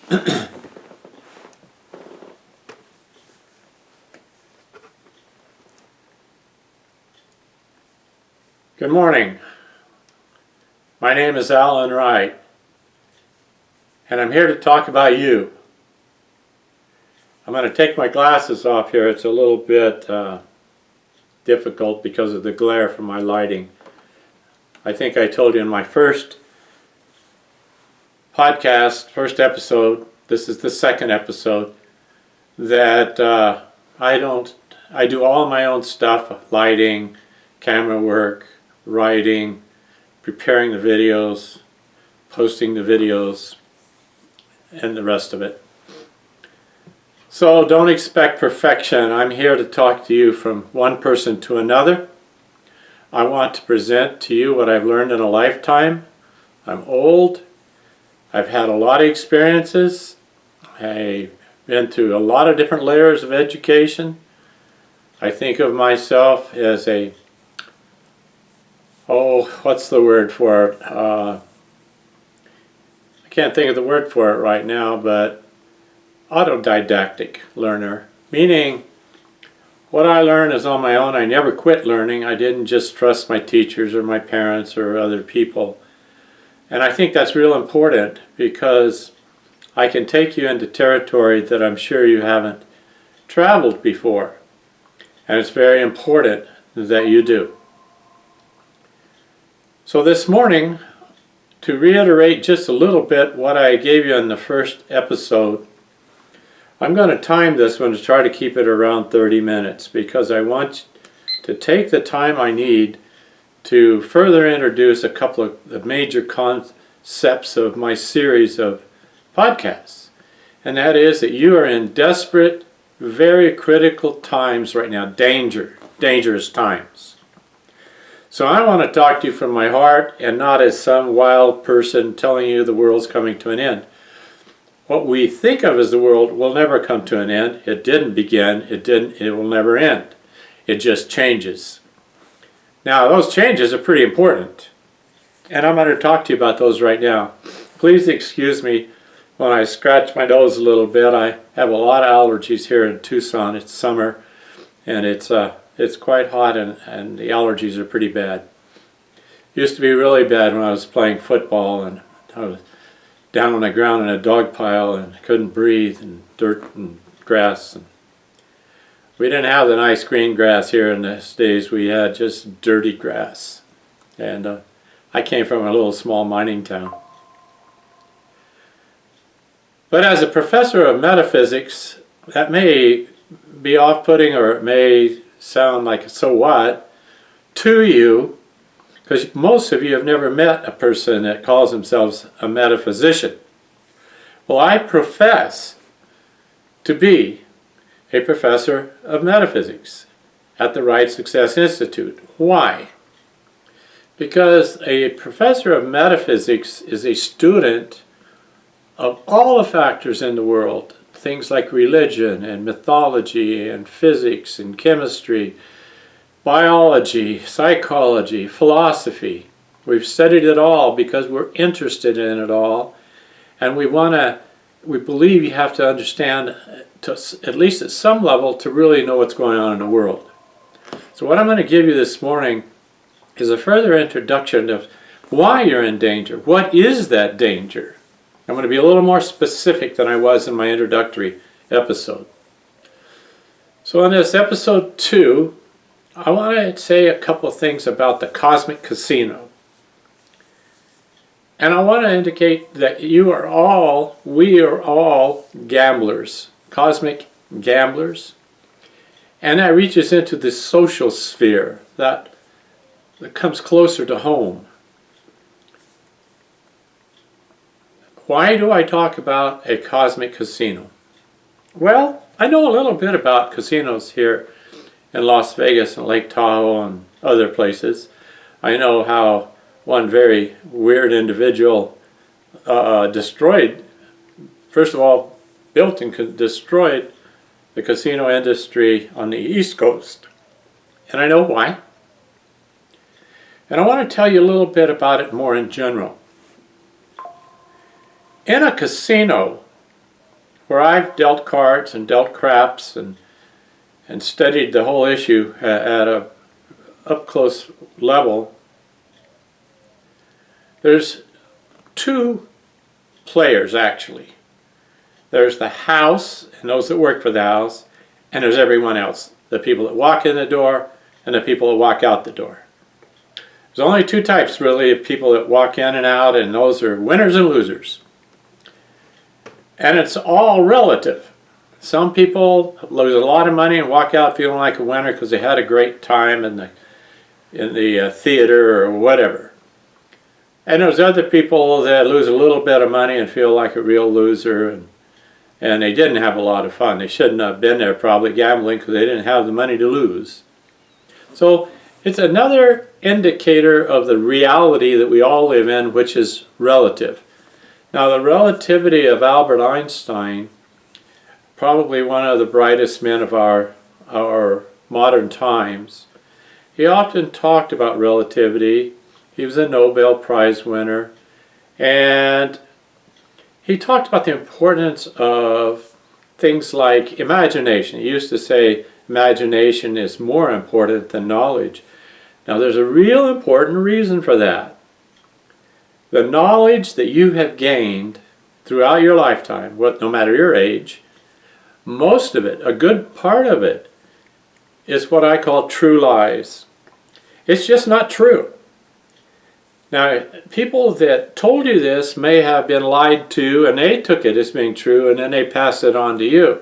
Good morning. My name is Alan Wright, and I'm here to talk about you. I'm going to take my glasses off here. It's a little bit difficult because of the glare from my lighting. I think I told you in my first podcast, first episode, this is the second episode, that I do all my own stuff, lighting, camera work, writing, preparing the videos, posting the videos, and the rest of it. So don't expect perfection. I'm here to talk to you from one person to another. I want to present to you what I've learned in a lifetime. I'm old. I've had a lot of experiences. I've been through a lot of different layers of education. I think of myself as a what's the word for it? I can't think of the word for it right now, but autodidactic learner. Meaning, what I learn is on my own. I never quit learning. I didn't just trust my teachers or my parents or other people. And I think that's real important because I can take you into territory that I'm sure you haven't traveled before. And it's very important that you do. So this morning, to reiterate just a little bit what I gave you in the first episode, I'm going to time this one to try to keep it around 30 minutes because I want to take the time I need to further introduce a couple of the major concepts of my series of podcasts. And that is that you are in desperate, very critical times right now, dangerous times. So I want to talk to you from my heart and not as some wild person telling you the world's coming to an end. What we think of as the world will never come to an end. It didn't begin. It will never end. It just changes. Now, those changes are pretty important. And I'm going to talk to you about those right now. Please excuse me when I scratch my nose a little bit. I have a lot of allergies here in Tucson. It's summer, and it's quite hot, and the allergies are pretty bad. It used to be really bad when I was playing football, and I was down on the ground in a dog pile and couldn't breathe, and dirt and grass. And we didn't have the nice green grass here in these days. We had just dirty grass. And I came from a little small mining town. But as a professor of metaphysics, that may be off-putting, or it may sound like so what to you, because most of you have never met a person that calls themselves a metaphysician. Well, I profess to be a professor of metaphysics at the Wright Success Institute. Why? Because a professor of metaphysics is a student of all the factors in the world, things like religion and mythology and physics and chemistry, biology, psychology, philosophy. We've studied it all because we're interested in it all, and we believe you have to understand, at least at some level, to really know what's going on in the world. So what I'm going to give you this morning is a further introduction of why you're in danger. What is that danger? I'm going to be a little more specific than I was in my introductory episode. So in this episode 2, I want to say a couple of things about the cosmic casino. And I want to indicate that we are all gamblers, cosmic gamblers. And that reaches into the social sphere, that comes closer to home. Why do I talk about a cosmic casino? Well, I know a little bit about casinos here in Las Vegas and Lake Tahoe and other places. I know how one very weird individual destroyed, first of all, built and destroyed the casino industry on the East Coast. And I know why. And I want to tell you a little bit about it more in general. In a casino, where I've dealt cards and dealt craps and studied the whole issue at a up-close level, there's two players actually. There's the house and those that work for the house, and there's everyone else, the people that walk in the door and the people that walk out the door. There's only two types really of people that walk in and out, and those are winners and losers. And it's all relative. Some people lose a lot of money and walk out feeling like a winner because they had a great time in the theater or whatever. And there's other people that lose a little bit of money and feel like a real loser, and they didn't have a lot of fun. They shouldn't have been there probably gambling because they didn't have the money to lose. So it's another indicator of the reality that we all live in, which is relative. Now, the relativity of Albert Einstein, probably one of the brightest men of our modern times, he often talked about relativity. He was a Nobel Prize winner, and he talked about the importance of things like imagination. He used to say imagination is more important than knowledge. Now, there's a real important reason for that. The knowledge that you have gained throughout your lifetime, no matter your age, most of it, a good part of it, is what I call true lies. It's just not true. Now, people that told you this may have been lied to, and they took it as being true, and then they passed it on to you.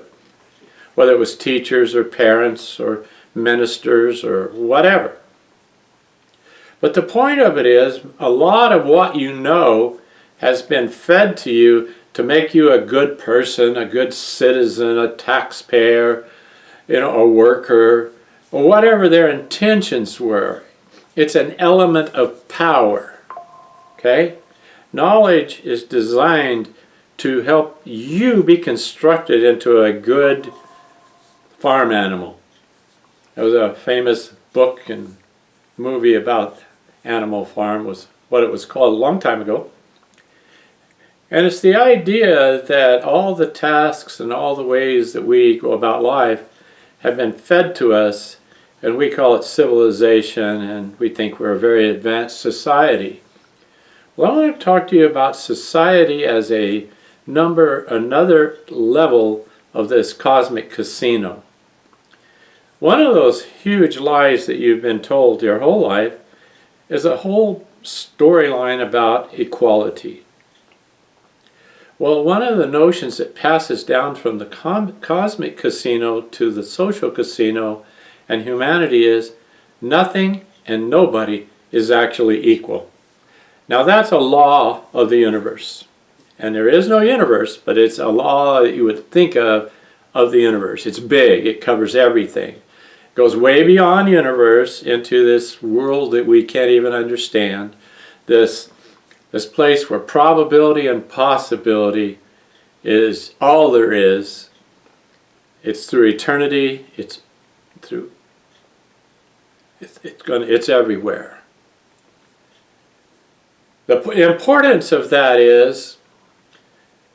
Whether it was teachers or parents or ministers or whatever. But the point of it is, a lot of what you know has been fed to you to make you a good person, a good citizen, a taxpayer, a worker, or whatever their intentions were. It's an element of power. Okay? Knowledge is designed to help you be constructed into a good farm animal. There was a famous book and movie about Animal Farm, was what it was called a long time ago. And it's the idea that all the tasks and all the ways that we go about life have been fed to us, and we call it civilization, and we think we're a very advanced society. Well, I want to talk to you about society as another level of this cosmic casino. One of those huge lies that you've been told your whole life is a whole storyline about equality. Well, one of the notions that passes down from the cosmic casino to the social casino and humanity is nothing and nobody is actually equal. Now, that's a law of the universe. And there is no universe, but it's a law that you would think of the universe. It's big. It covers everything. Goes way beyond universe into this world that we can't even understand, this place where probability and possibility is all there is. It's through eternity. It's everywhere. The importance of that is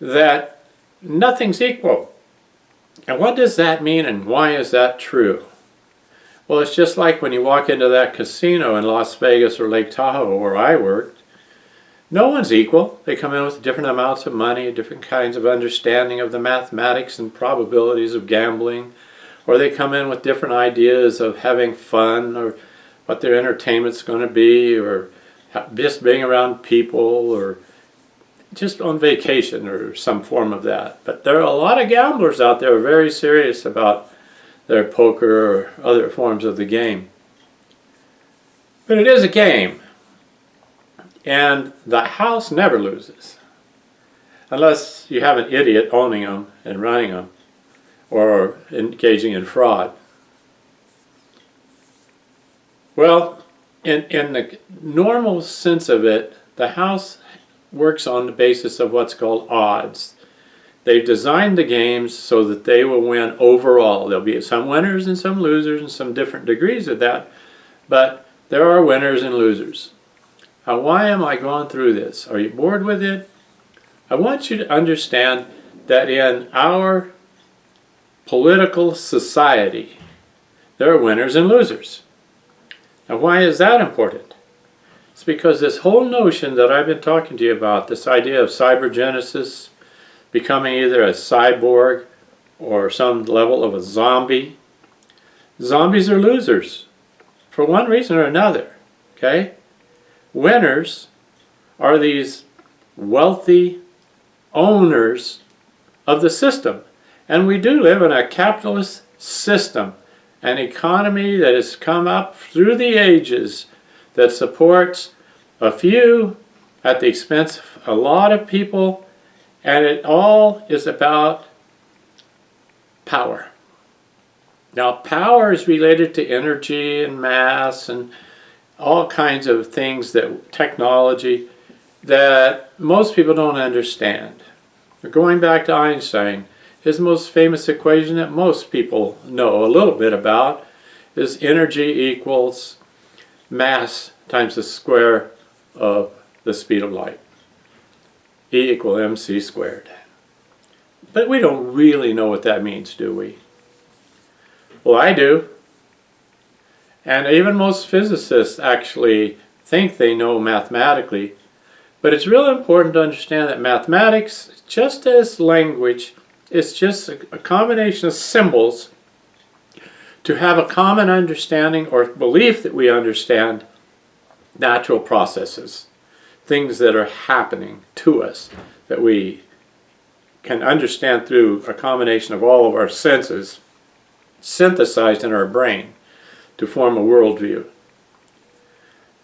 that nothing's equal. And what does that mean, and why is that true? Well, it's just like when you walk into that casino in Las Vegas or Lake Tahoe where I worked. No one's equal. They come in with different amounts of money, different kinds of understanding of the mathematics and probabilities of gambling, or they come in with different ideas of having fun or what their entertainment's going to be, or just being around people, or just on vacation or some form of that. But there are a lot of gamblers out there who are very serious about their poker or other forms of the game. But it is a game. And the house never loses. Unless you have an idiot owning them and running them or engaging in fraud. Well, in the normal sense of it, the house works on the basis of what's called odds. They've designed the games so that they will win overall. There'll be some winners and some losers and some different degrees of that, but there are winners and losers. Now, why am I going through this? Are you bored with it? I want you to understand that in our political society, there are winners and losers. Now, why is that important? It's because this whole notion that I've been talking to you about, this idea of cybergenesis, becoming either a cyborg or some level of a zombie, zombies are losers for one reason or another, okay? Winners are these wealthy owners of the system. And we do live in a capitalist system, an economy that has come up through the ages that supports a few at the expense of a lot of people, and it all is about power. Now, power is related to energy and mass and all kinds of things, that technology that most people don't understand. We're going back to Einstein. His most famous equation that most people know a little bit about is energy equals mass times the square of the speed of light. E equals mc squared. But we don't really know what that means, do we? Well, I do. And even most physicists actually think they know mathematically. But it's really important to understand that mathematics, just as language, is just a combination of symbols to have a common understanding or belief that we understand natural processes, things that are happening to us that we can understand through a combination of all of our senses synthesized in our brain to form a worldview.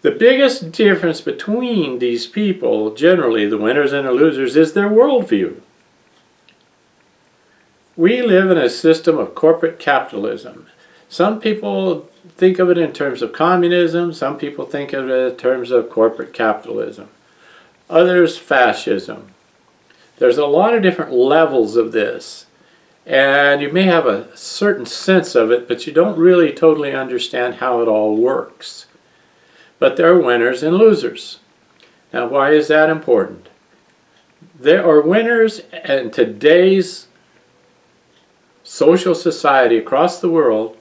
The biggest difference between these people, generally the winners and the losers, is their worldview. We live in a system of corporate capitalism. Some people think of it in terms of communism, some people think of it in terms of corporate capitalism. Others, fascism. There's a lot of different levels of this, and you may have a certain sense of it, but you don't really totally understand how it all works. But there are winners and losers. Now, why is that important? There are winners in today's social society across the world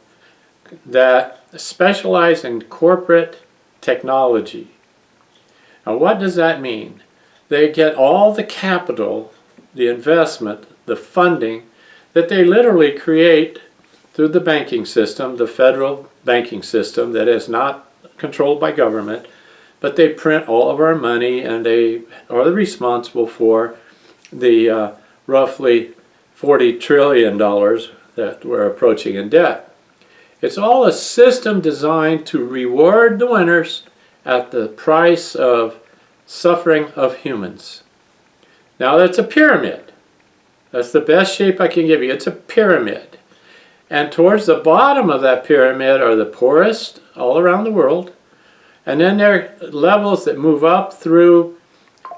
that specialize in corporate technology. Now, what does that mean? They get all the capital, the investment, the funding that they literally create through the banking system, the federal banking system that is not controlled by government, but they print all of our money, and they are responsible for the roughly $40 trillion that we're approaching in debt. It's all a system designed to reward the winners at the price of suffering of humans. Now, that's a pyramid. That's the best shape I can give you. It's a pyramid. And towards the bottom of that pyramid are the poorest all around the world. And then there are levels that move up through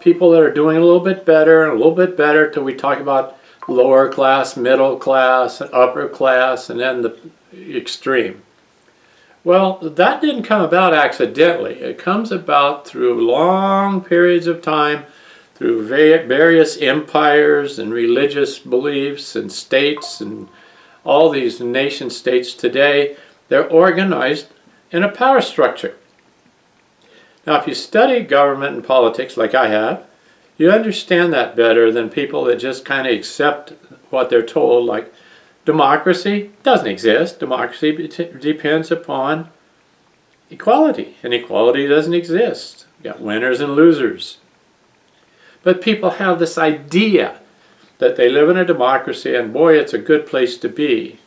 people that are doing a little bit better and a little bit better till we talk about lower class, middle class, and upper class, and then the extreme. Well, that didn't come about accidentally. It comes about through long periods of time, through various empires and religious beliefs and states, and all these nation states today, they're organized in a power structure. Now, if you study government and politics like I have, you understand that better than people that just kind of accept what they're told, like democracy doesn't exist. Democracy depends upon equality, and equality doesn't exist. You got winners and losers. But people have this idea that they live in a democracy, and boy, it's a good place to be.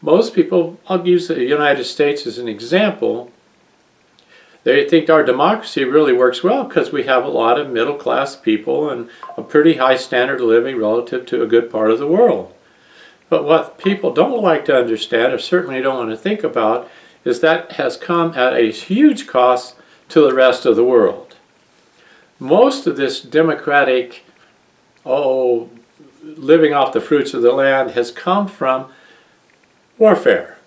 Most people, I'll use the United States as an example, they think our democracy really works well because we have a lot of middle-class people and a pretty high standard of living relative to a good part of the world. But what people don't like to understand, or certainly don't want to think about, is that has come at a huge cost to the rest of the world. Most of this democratic, living off the fruits of the land has come from warfare.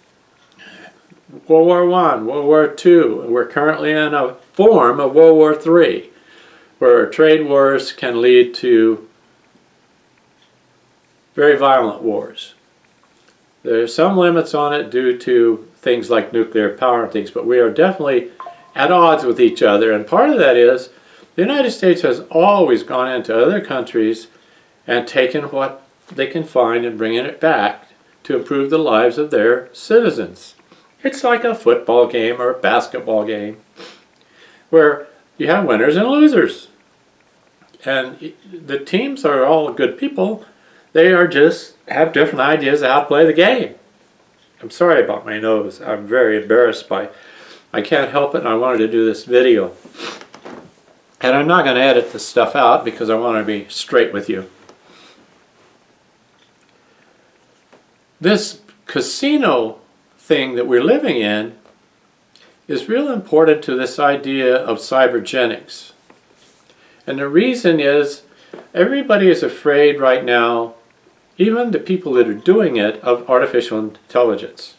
World War I, World War II, we're currently in a form of World War III, where trade wars can lead to very violent wars. There are some limits on it due to things like nuclear power and things, but we are definitely at odds with each other. And part of that is the United States has always gone into other countries and taken what they can find and bringing it back to improve the lives of their citizens. It's like a football game or a basketball game where you have winners and losers. And the teams are all good people. They are just have different ideas of how to play the game. I'm sorry about my nose. I'm very embarrassed by I can't help it, and I wanted to do this video. And I'm not going to edit this stuff out because I want to be straight with you. This casino thing that we're living in is real important to this idea of cybergenics. And the reason is everybody is afraid right now, even the people that are doing it, of artificial intelligence.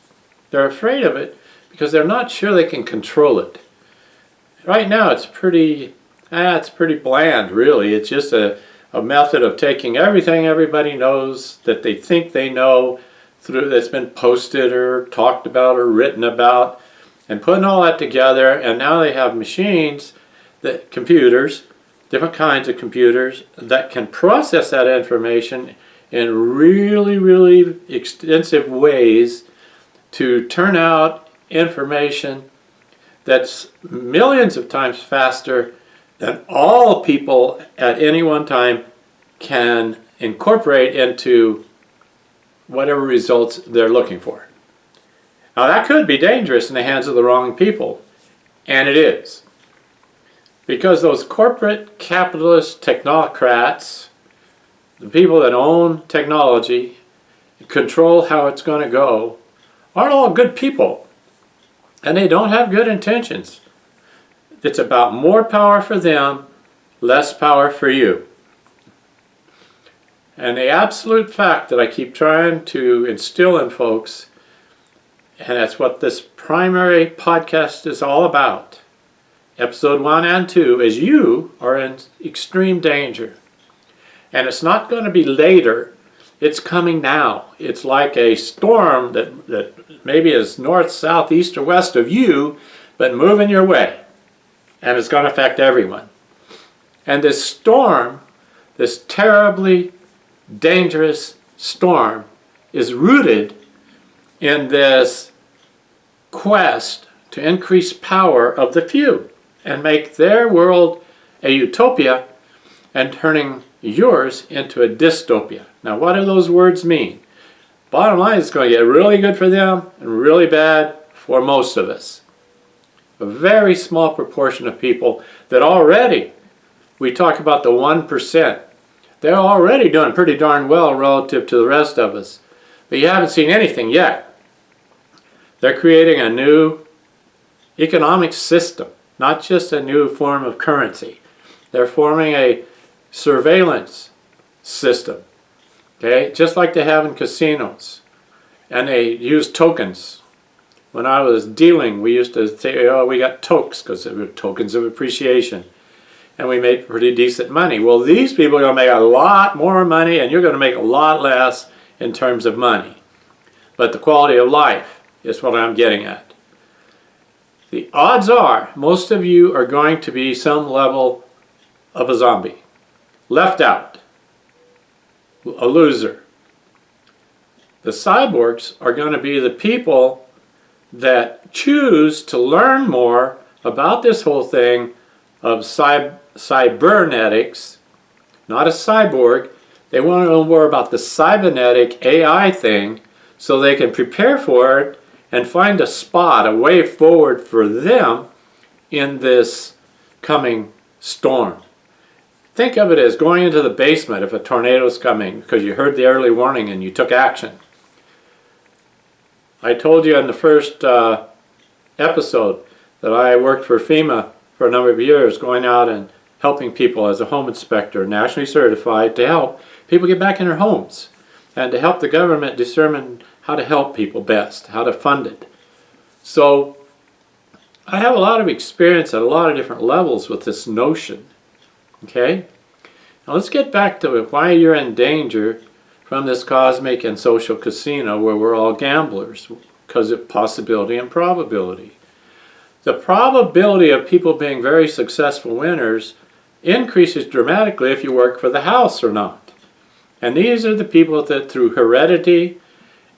They're afraid of it because they're not sure they can control it. Right now it's pretty bland, really. It's just a method of taking everything everybody knows that they think they know that's been posted or talked about or written about, and putting all that together, and now they have machines, computers, different kinds of computers that can process that information in really, really extensive ways to turn out information that's millions of times faster than all people at any one time can incorporate into whatever results they're looking for. Now that could be dangerous in the hands of the wrong people, and it is. Because those corporate capitalist technocrats, the people that own technology, control how it's going to go, aren't all good people. And they don't have good intentions. It's about more power for them, less power for you. And the absolute fact that I keep trying to instill in folks, and that's what this primary podcast is all about, episode 1 and 2, is you are in extreme danger. And it's not going to be later, it's coming now. It's like a storm that maybe is north, south, east, or west of you, but moving your way. And it's going to affect everyone. And this storm, this terribly dangerous storm, is rooted in this quest to increase power of the few and make their world a utopia and turning yours into a dystopia. Now, what do those words mean? Bottom line, it's going to get really good for them and really bad for most of us. A very small proportion of people that already, we talk about the 1%, they're already doing pretty darn well relative to the rest of us. But you haven't seen anything yet. They're creating a new economic system, not just a new form of currency. They're forming a surveillance system, okay, just like they have in casinos. And they use tokens. When I was dealing, we used to say, oh, we got tokes, because they were tokens of appreciation. And we made pretty decent money. Well, these people are going to make a lot more money, and you're going to make a lot less in terms of money. But the quality of life is what I'm getting at. The odds are most of you are going to be some level of a zombie. Left out. A loser. The cyborgs are going to be the people that choose to learn more about this whole thing of cybernetics, not a cyborg. They want to know more about the cybernetic AI thing so they can prepare for it and find a spot, a way forward for them in this coming storm. Think of it as going into the basement if a tornado is coming because you heard the early warning and you took action. I told you in the first episode that I worked for FEMA for a number of years, going out and helping people as a home inspector, nationally certified, to help people get back in their homes and to help the government determine how to help people best, how to fund it. So I have a lot of experience at a lot of different levels with this notion. Okay? Now let's get back to why you're in danger from this cosmic and social casino where we're all gamblers because of possibility and probability. The probability of people being very successful winners increases dramatically if you work for the house or not. And these are the people that through heredity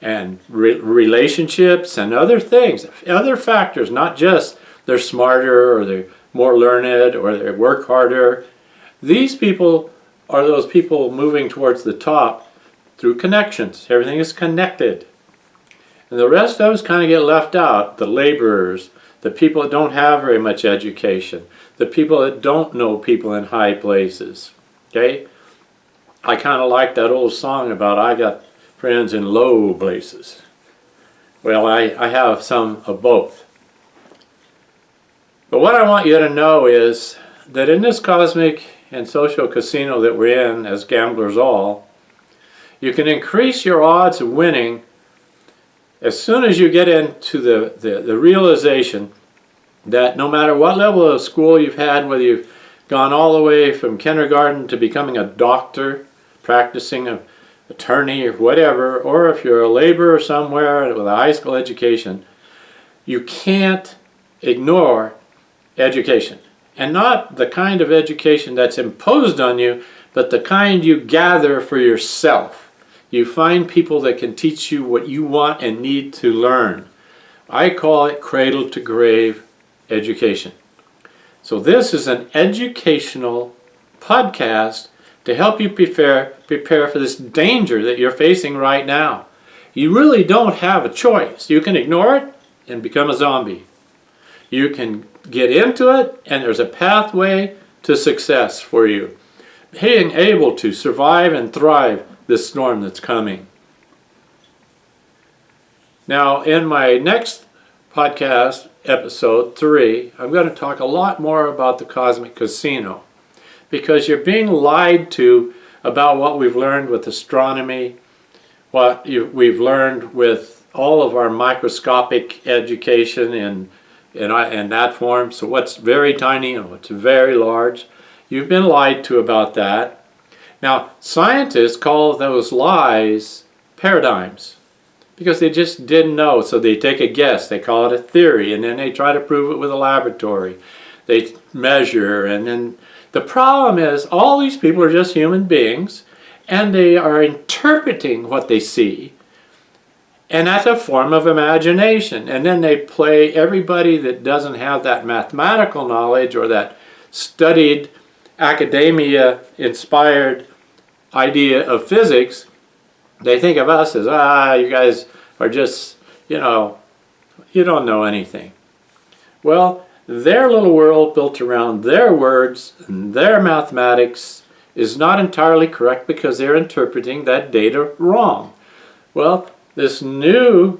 and relationships and other things, other factors, not just they're smarter or they're more learned or they work harder. These people are those people moving towards the top through connections. Everything is connected. And the rest of us kind of get left out. The laborers, the people that don't have very much education, the people that don't know people in high places. Okay? I kind of like that old song about I got friends in low places. Well, I have some of both. But what I want you to know is that in this cosmic and social casino that we're in, as gamblers all, you can increase your odds of winning as soon as you get into the realization that no matter what level of school you've had, whether you've gone all the way from kindergarten to becoming a doctor, practicing an attorney or whatever, or if you're a laborer somewhere with a high school education, you can't ignore education. And not the kind of education that's imposed on you, but the kind you gather for yourself. You find people that can teach you what you want and need to learn. I call it cradle to grave education. So this is an educational podcast to help you prepare for this danger that you're facing right now. You really don't have a choice. You can ignore it and become a zombie. You can get into it and there's a pathway to success for you. Being able to survive and thrive this storm that's coming. Now, in my next podcast, episode 3, I'm going to talk a lot more about the cosmic casino because you're being lied to about what we've learned with astronomy, what we've learned with all of our microscopic education in that form. So what's very tiny and what's very large. You've been lied to about that. Now, scientists call those lies paradigms because they just didn't know. So they take a guess. They call it a theory, and then they try to prove it with a laboratory. They measure, and then the problem is all these people are just human beings, and they are interpreting what they see. And that's a form of imagination. And then they play everybody that doesn't have that mathematical knowledge or that studied academia-inspired idea of physics. They think of us as, you guys are just, you don't know anything. Well, their little world built around their words and their mathematics is not entirely correct because they're interpreting that data wrong. Well, this new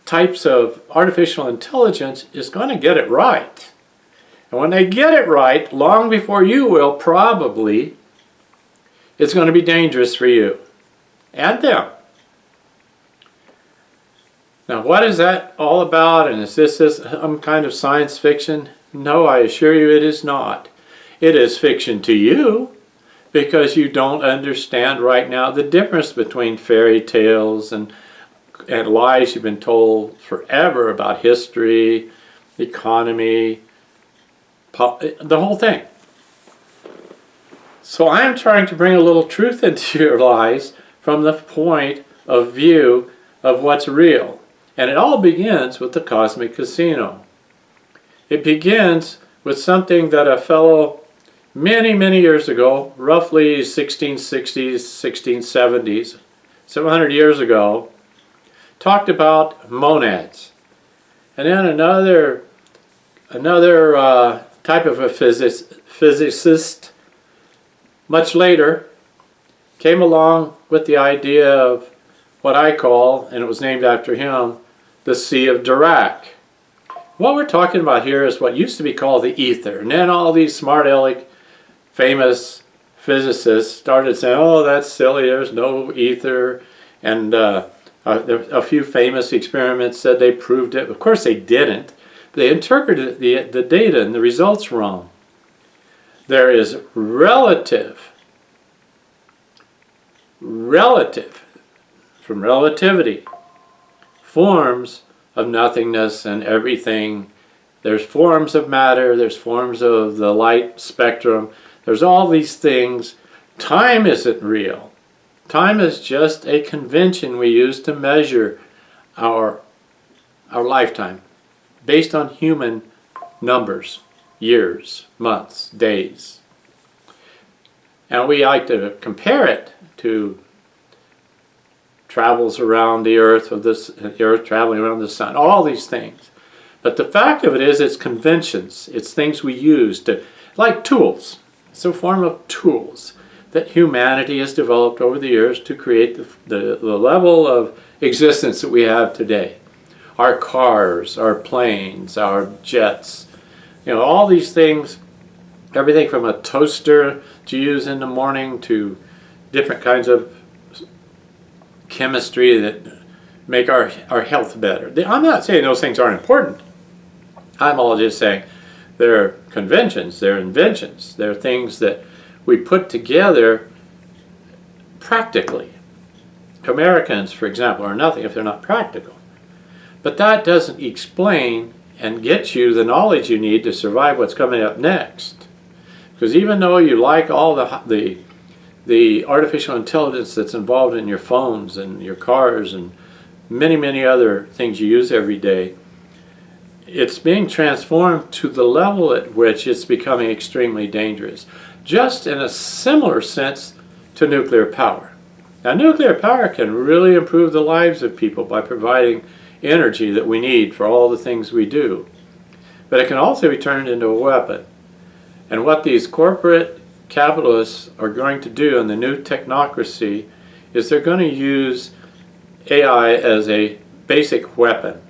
types of artificial intelligence is going to get it right. And when they get it right, long before you will probably, it's going to be dangerous for you and them. Now, what is that all about? And is this some kind of science fiction? No, I assure you it is not. It is fiction to you because you don't understand right now the difference between fairy tales and lies you've been told forever about history, economy, the whole thing. So I am trying to bring a little truth into your lives from the point of view of what's real. And it all begins with the cosmic casino. It begins with something that a fellow many, many years ago, roughly 1660s, 1670s, 700 years ago, talked about monads. And then another type of a physicist much later came along with the idea of what I call, and it was named after him, the Sea of Dirac. What we're talking about here is what used to be called the ether. And then all these smart aleck, famous physicists started saying, oh, that's silly, there's no ether. And a few famous experiments said they proved it. Of course they didn't. They interpreted the data and the results wrong. There is relative relative, from relativity, forms of nothingness and everything. There's forms of matter, there's forms of the light spectrum, there's all these things. Time isn't real. Time is just a convention we use to measure our lifetime based on human numbers, years, months, days. And we like to compare it to travels around the earth, or the earth traveling around the sun, all these things. But the fact of it is, it's conventions. It's things we use to, like tools. It's a form of tools that humanity has developed over the years to create the level of existence that we have today. Our cars, our planes, our jets, all these things, everything from a toaster to use in the morning to different kinds of chemistry that make our health better. I'm not saying those things aren't important. I'm all just saying they're conventions, they're inventions, they're things that we put together practically. Americans, for example, are nothing if they're not practical. But that doesn't explain and get you the knowledge you need to survive what's coming up next. Because even though you like all the artificial intelligence that's involved in your phones and your cars and many, many other things you use every day, it's being transformed to the level at which it's becoming extremely dangerous. Just in a similar sense to nuclear power. Now, nuclear power can really improve the lives of people by providing energy that we need for all the things we do. But it can also be turned into a weapon. And what these corporate capitalists are going to do in the new technocracy is they're going to use AI as a basic weapon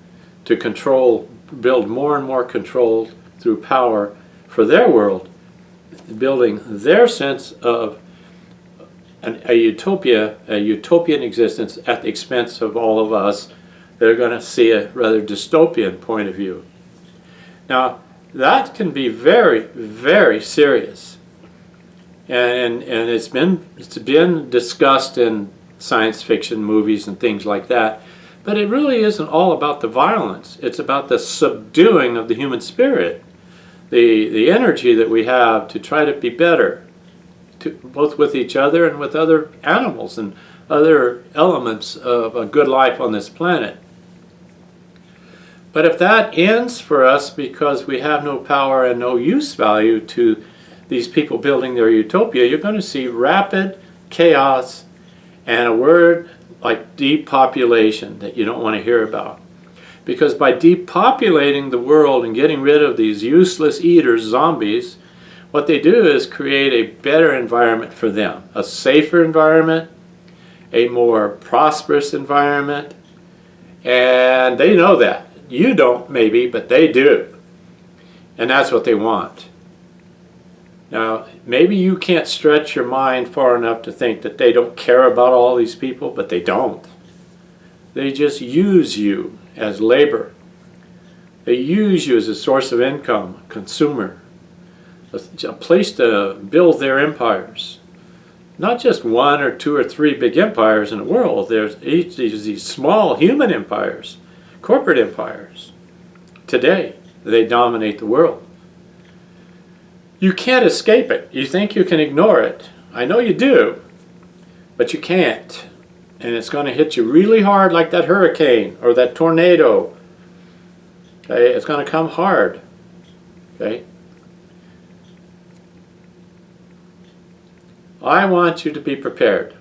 to control, build more and more control through power for their world, building their sense of a utopian existence at the expense of all of us. They're going to see a rather dystopian point of view. Now, that can be very, very serious. And it's been discussed in science fiction movies and things like that. But it really isn't all about the violence. It's about the subduing of the human spirit. The energy that we have to try to be better, both with each other and with other animals and other elements of a good life on this planet. But if that ends for us because we have no power and no use value to these people building their utopia, you're going to see rapid chaos and a word like depopulation that you don't want to hear about. Because by depopulating the world and getting rid of these useless eaters, zombies, what they do is create a better environment for them. A safer environment, a more prosperous environment, and they know that. You don't, maybe, but they do. And that's what they want. Now, maybe you can't stretch your mind far enough to think that they don't care about all these people, but they don't. They just use you as labor. They use you as a source of income, a consumer, a place to build their empires. Not just one or two or three big empires in the world. There's these small human empires, corporate empires. Today, they dominate the world. You can't escape it. You think you can ignore it. I know you do, but you can't. And it's going to hit you really hard like that hurricane or that tornado. Okay? It's going to come hard. Okay? I want you to be prepared.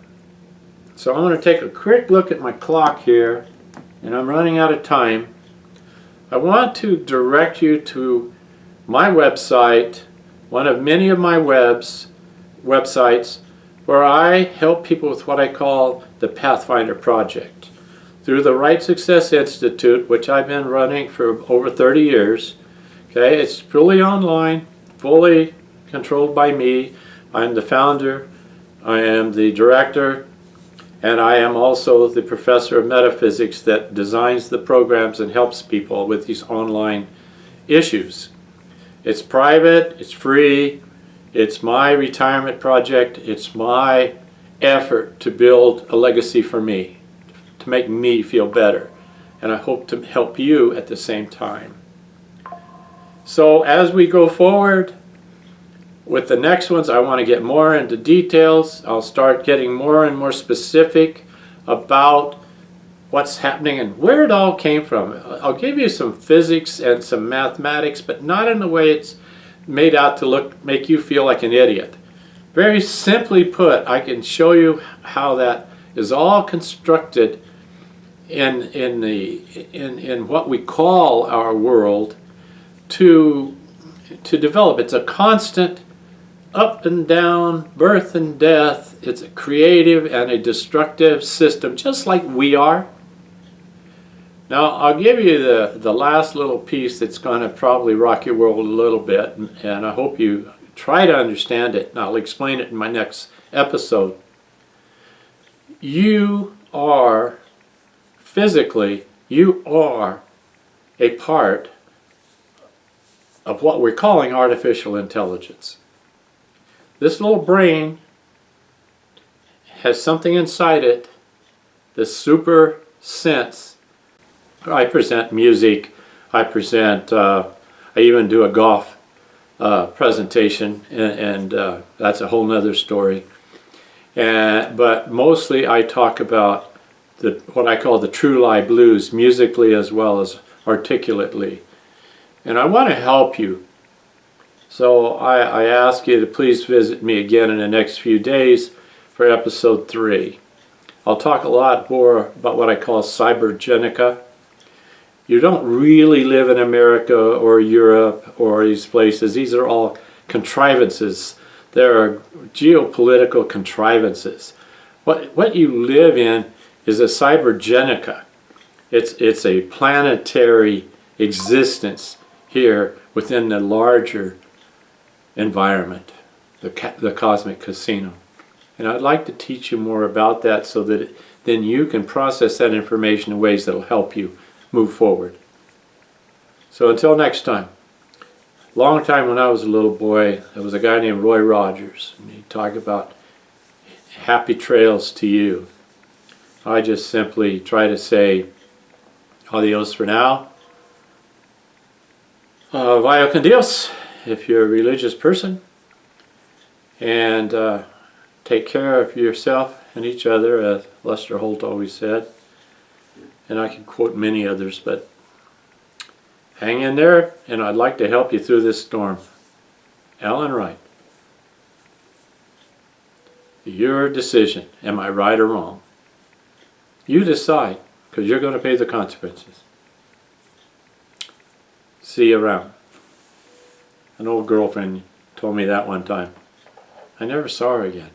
So I'm going to take a quick look at my clock here, and I'm running out of time. I want to direct you to my website, one of many of my websites, where I help people with what I call the Pathfinder Project. Through the Wright Success Institute, which I've been running for over 30 years. Okay, it's fully online, fully controlled by me. I'm the founder, I am the director, and I am also the professor of metaphysics that designs the programs and helps people with these online issues. It's private, it's free, it's my retirement project, it's my effort to build a legacy for me, to make me feel better. And I hope to help you at the same time. So as we go forward with the next ones, I want to get more into details. I'll start getting more and more specific about what's happening and where it all came from. I'll give you some physics and some mathematics, but not in the way it's made out to make you feel like an idiot. Very simply put, I can show you how that is all constructed in what we call our world to develop. It's a constant up and down, birth and death. It's a creative and a destructive system, just like we are. Now, I'll give you the last little piece that's going to probably rock your world a little bit, and I hope you try to understand it, and I'll explain it in my next episode. You are, physically, you are a part of what we're calling artificial intelligence. This little brain has something inside it, this super sense. I present music, I even do a golf presentation, and that's a whole nother story. But mostly I talk about what I call the true lie blues, musically as well as articulately. And I want to help you. So I ask you to please visit me again in the next few days for episode 3. I'll talk a lot more about what I call cybergenica. You don't really live in America or Europe or these places. These are all contrivances. There are geopolitical contrivances. What you live in is a cybergenica. It's a planetary existence here within the larger environment, the cosmic casino. And I'd like to teach you more about that so that then you can process that information in ways that will help you move forward. So until next time. Long time when I was a little boy, there was a guy named Roy Rogers, and he talked about happy trails to you. I just simply try to say adios for now. Vaya con Dios, if you're a religious person. And take care of yourself and each other, as Lester Holt always said. And I can quote many others, but hang in there, and I'd like to help you through this storm. Alan Wright. Your decision. Am I right or wrong? You decide, because you're going to pay the consequences. See you around. An old girlfriend told me that one time. I never saw her again.